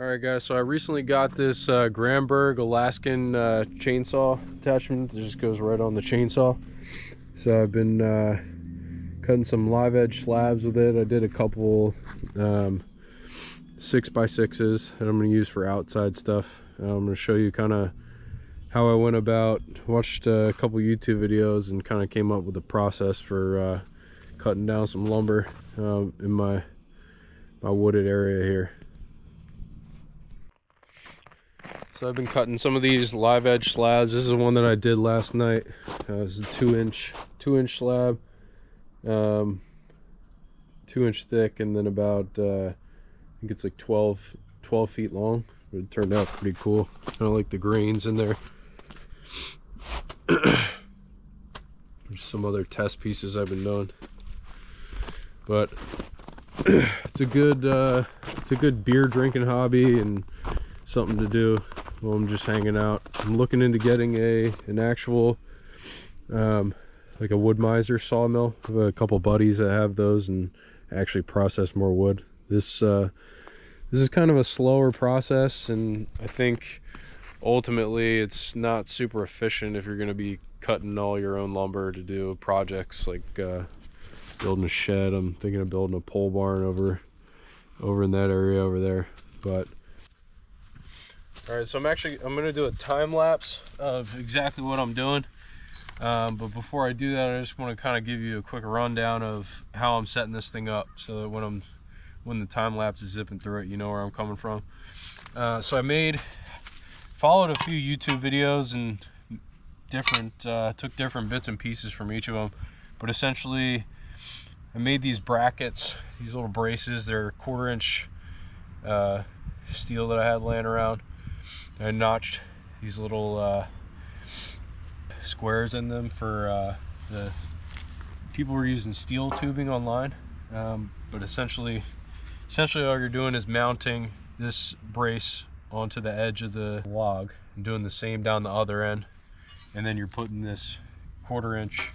Alright guys, so I recently got this Gramberg Alaskan chainsaw attachment that just goes right on the chainsaw. So I've been cutting some live edge slabs with it. I did a couple 6x6s that I'm going to use for outside stuff. I'm going to show you kind of how I went about, watched a couple YouTube videos and kind of came up with a process for cutting down some lumber in my wooded area here. So I've been cutting some of these live edge slabs. This is one that I did last night. This is a 2-inch slab, 2-inch thick, and then about I think it's like 12 feet long. But it turned out pretty cool. Kind of like the grains in there. There's some other test pieces I've been doing, but it's a good beer drinking hobby and something to do while I'm just hanging out. I'm looking into getting an actual like a wood miser sawmill. I have a couple buddies that have those and actually process more wood. This is kind of a slower process, and I think ultimately it's not super efficient if you're going to be cutting all your own lumber to do projects like building a shed. I'm thinking of building a pole barn over in that area over there. But all right, so I'm going to do a time lapse of exactly what I'm doing. But before I do that, I just want to kind of give you a quick rundown of how I'm setting this thing up, so that when the time lapse is zipping through it, you know where I'm coming from. So I followed a few YouTube videos and took different bits and pieces from each of them. But essentially, I made these brackets, these little braces. They're 1/4-inch steel that I had laying around. I notched these little squares in them for the people were using steel tubing online, but essentially all you're doing is mounting this brace onto the edge of the log and doing the same down the other end, and then you're putting this 1/4-inch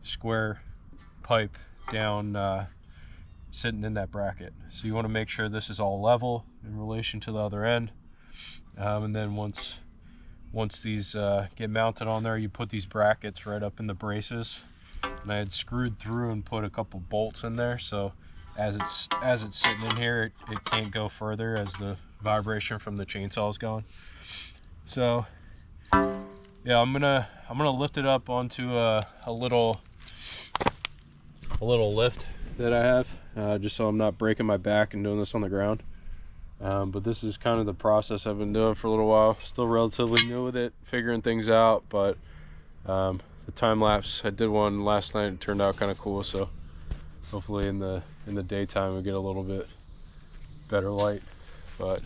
square pipe down sitting in that bracket. So you want to make sure this is all level in relation to the other end. And then once these get mounted on there, you put these brackets right up in the braces. And I had screwed through and put a couple bolts in there, so as it's sitting in here, it can't go further as the vibration from the chainsaw is going. So yeah, I'm gonna lift it up onto a little lift that I have, just so I'm not breaking my back and doing this on the ground. But this is kind of the process I've been doing for a little while. Still relatively new with it, figuring things out, but the time lapse, I did one last night. It turned out kind of cool, so hopefully in the daytime we get a little bit better light. But